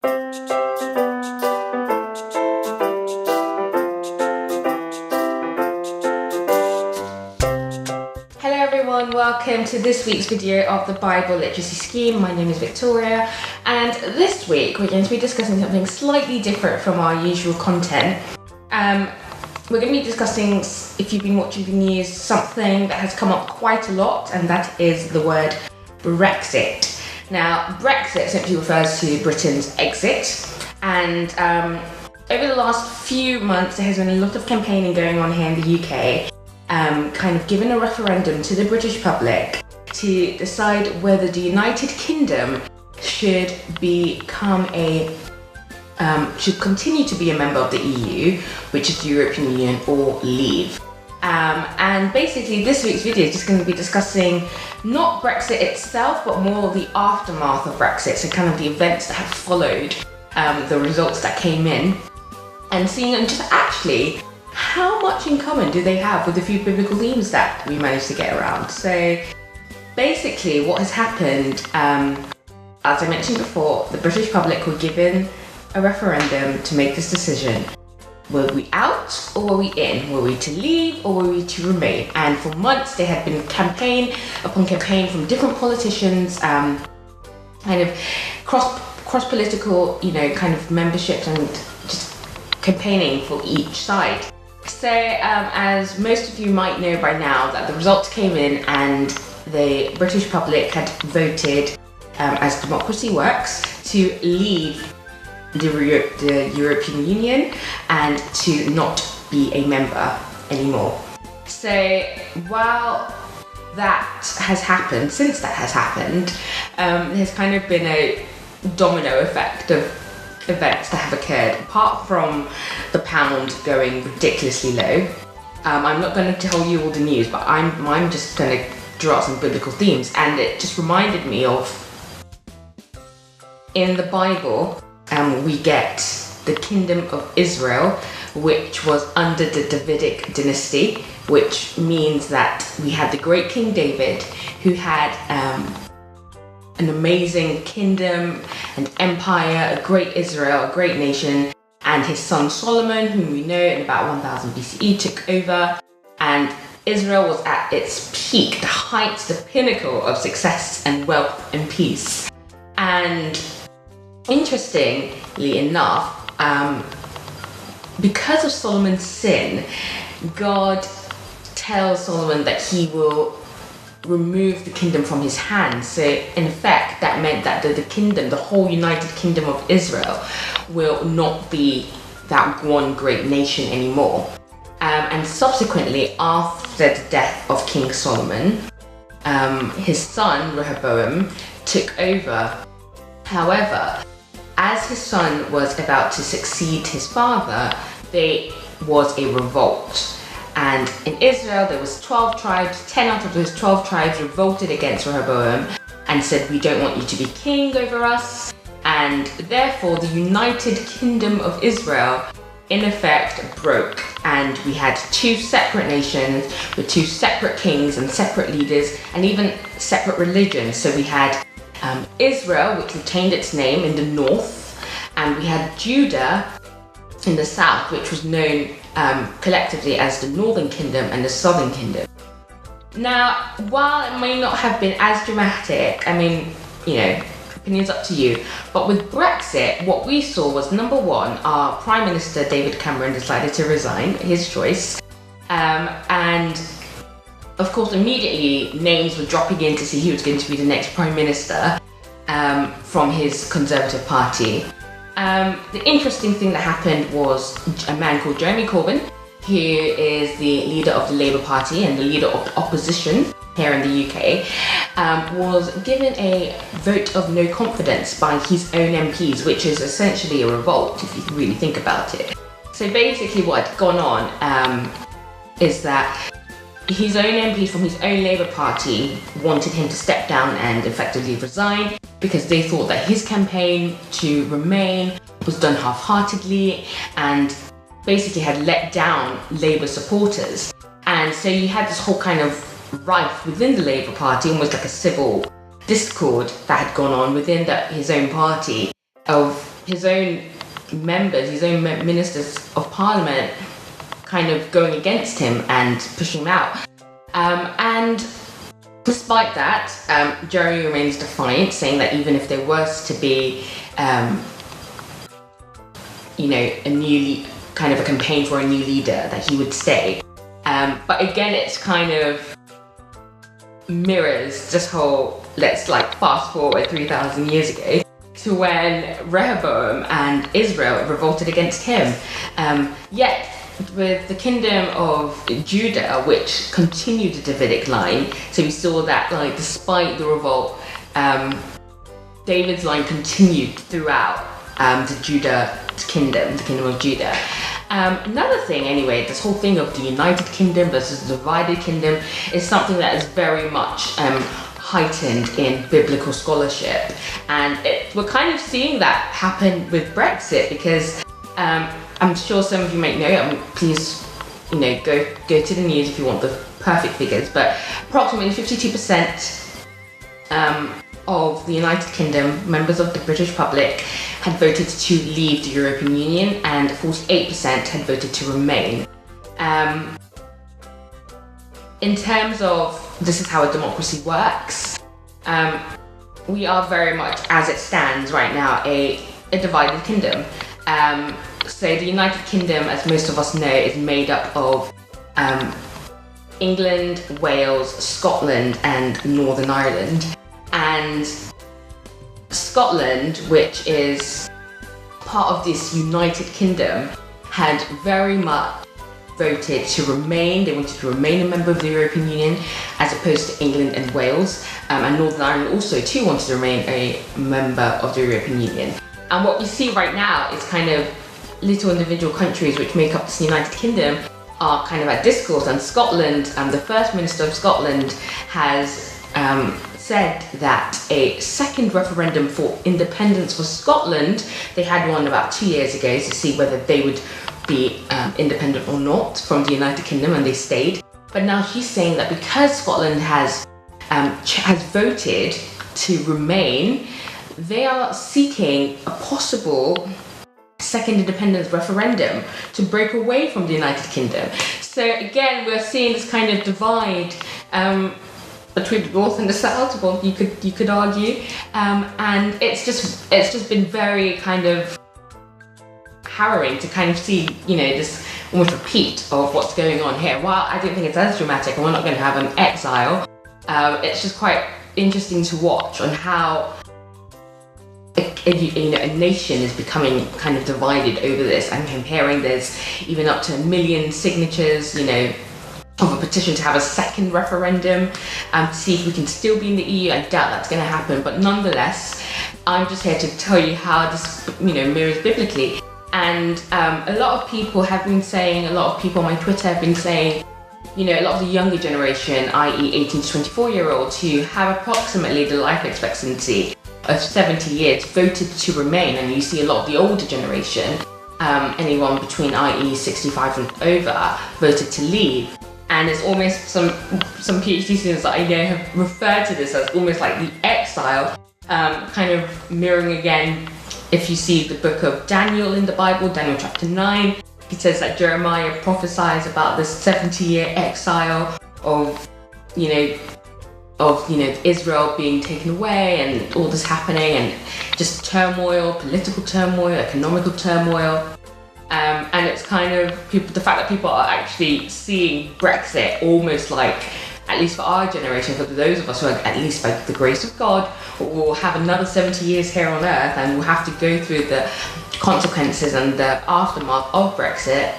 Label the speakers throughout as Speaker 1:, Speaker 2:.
Speaker 1: Hello everyone, welcome to this week's video of the Bible Literacy Scheme. My name is Victoria, and this week we're going to be discussing something slightly different from our usual content. We're going to be discussing, if you've been watching the news, something that has come up quite a lot, and that is the word Brexit. Now, Brexit simply refers to Britain's exit, and over the last few months there has been a lot of campaigning going on here in the UK, kind of giving a referendum to the British public to decide whether the United Kingdom should continue to be a member of the EU, which is the European Union, or leave. And basically this week's video is just going to be discussing not Brexit itself, but more the aftermath of Brexit, so kind of the events that have followed the results that came in, and seeing just actually how much in common do they have with a few biblical themes that we managed to get around. So basically what has happened, as I mentioned before, the British public were given a referendum to make this decision. Were we out or were we in? Were we to leave or were we to remain? And for months there had been campaign upon campaign from different politicians, kind of cross-political, kind of memberships, and just campaigning for each side. So as most of you might know by now, that the results came in and the British public had voted, as democracy works, to leave the European Union and to not be a member anymore. So while that has happened, since that has happened, there's kind of been a domino effect of events that have occurred, apart from the pound going ridiculously low. I'm not going to tell you all the news, but I'm just going to draw out some biblical themes, and it just reminded me of, in the Bible, we get the kingdom of Israel, which was under the Davidic dynasty, which means that we had the great King David, who had an amazing kingdom and empire, a great Israel, a great nation, and his son Solomon, whom we know in about 1000 BCE, took over, and Israel was at its peak, the heights, the pinnacle of success and wealth and peace. And interestingly enough, because of Solomon's sin, God tells Solomon that he will remove the kingdom from his hands. So in effect, that meant that the kingdom, the whole United Kingdom of Israel, will not be that one great nation anymore. And subsequently, after the death of King Solomon, his son Rehoboam took over. However, as his son was about to succeed his father, there was a revolt. And in Israel, there was 12 tribes. 10 out of those 12 tribes revolted against Rehoboam and said, "We don't want you to be king over us." And therefore, the United Kingdom of Israel, in effect, broke. And we had two separate nations with two separate kings and separate leaders, and even separate religions. So we had Israel, which retained its name in the north, and we had Judah in the south, which was known collectively as the Northern Kingdom and the Southern Kingdom. Now, while it may not have been as dramatic, opinions up to you, but with Brexit, what we saw was, number one, our Prime Minister David Cameron decided to resign, his choice, and of course immediately names were dropping in to see who was going to be the next Prime Minister from his Conservative Party. The interesting thing that happened was a man called Jeremy Corbin, who is the leader of the Labour Party and the leader of the opposition here in the UK, was given a vote of no confidence by his own MPs, which is essentially a revolt if you really think about it. So basically what had gone on is that his own MPs from his own Labour Party wanted him to step down and effectively resign, because they thought that his campaign to remain was done half-heartedly and basically had let down Labour supporters. And so you had this whole kind of rife within the Labour Party, almost like a civil discord that had gone on within his own party, of his own members, his own ministers of parliament, kind of going against him and pushing him out. And despite that, Jeremy remains defiant, saying that even if there was to be, a campaign for a new leader, that he would stay. But again, it's kind of mirrors this whole, let's fast forward 3,000 years ago to when Rehoboam and Israel revolted against him. Yet, with the kingdom of Judah, which continued the Davidic line, so we saw that despite the revolt, David's line continued throughout the kingdom of Judah. Another thing, anyway, this whole thing of the United Kingdom versus the divided kingdom is something that is very much heightened in biblical scholarship, and we're kind of seeing that happen with Brexit, because I'm sure some of you might know, please go to the news if you want the perfect figures, but approximately 52% of the United Kingdom, members of the British public, had voted to leave the European Union, and 48% had voted to remain. In terms of this is how a democracy works, we are very much, as it stands right now, a divided kingdom. So the United Kingdom, as most of us know, is made up of England, Wales, Scotland, and Northern Ireland. And Scotland, which is part of this United Kingdom, had very much voted to remain. They wanted to remain a member of the European Union, as opposed to England and Wales. And Northern Ireland also too wanted to remain a member of the European Union. And what we see right now is kind of little individual countries which make up this United Kingdom are kind of at discourse. And Scotland, the First Minister of Scotland has said that a second referendum for independence for Scotland, they had one about 2 years ago to see whether they would be independent or not from the United Kingdom, and they stayed. But now she's saying that because Scotland has voted to remain, they are seeking a possible second independence referendum to break away from the United Kingdom. So again, we're seeing this kind of divide between the North and the South, well, you could argue, and it's just been very kind of harrowing to kind of see, this almost repeat of what's going on here. While I don't think it's as dramatic, and we're not going to have an exile, it's just quite interesting to watch on how a nation is becoming kind of divided over this. I'm comparing there's even up to 1 million signatures, of a petition to have a second referendum to see if we can still be in the EU. I doubt that's going to happen, but nonetheless, I'm just here to tell you how this, mirrors biblically. And a lot of people have been saying, a lot of people on my Twitter have been saying, a lot of the younger generation, i.e. 18 to 24-year-olds, who have approximately the life expectancy of 70 years, voted to remain. And you see a lot of the older generation, anyone between, i.e. 65 and over, voted to leave. And it's almost some PhD students that I know have referred to this as almost like the exile, kind of mirroring again, if you see the book of Daniel in the Bible, Daniel chapter 9, it says that Jeremiah prophesies about this 70-year exile of Israel being taken away and all this happening, and just turmoil, political turmoil, economical turmoil. And it's kind of the fact that people are actually seeing Brexit almost like, at least for our generation, for those of us who are at least by the grace of God, will have another 70 years here on earth, and we'll have to go through the consequences and the aftermath of Brexit,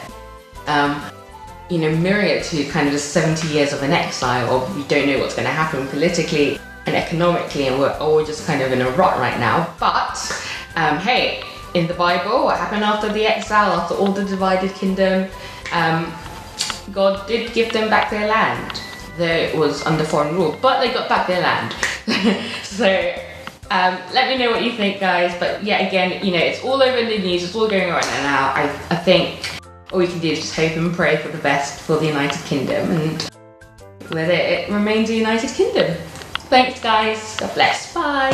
Speaker 1: mirror it to kind of the 70 years of an exile, or we don't know what's going to happen politically and economically, and we're all just kind of in a rut right now. But hey, in the Bible, what happened after the exile, after all the divided kingdom, God did give them back their land, though it was under foreign rule, but they got back their land. So let me know what you think, guys. But yeah, again, it's all over the news, it's all going on right now. I think all we can do is just hope and pray for the best for the United Kingdom, and whether it remains a United Kingdom. Thanks, guys. God bless. Bye.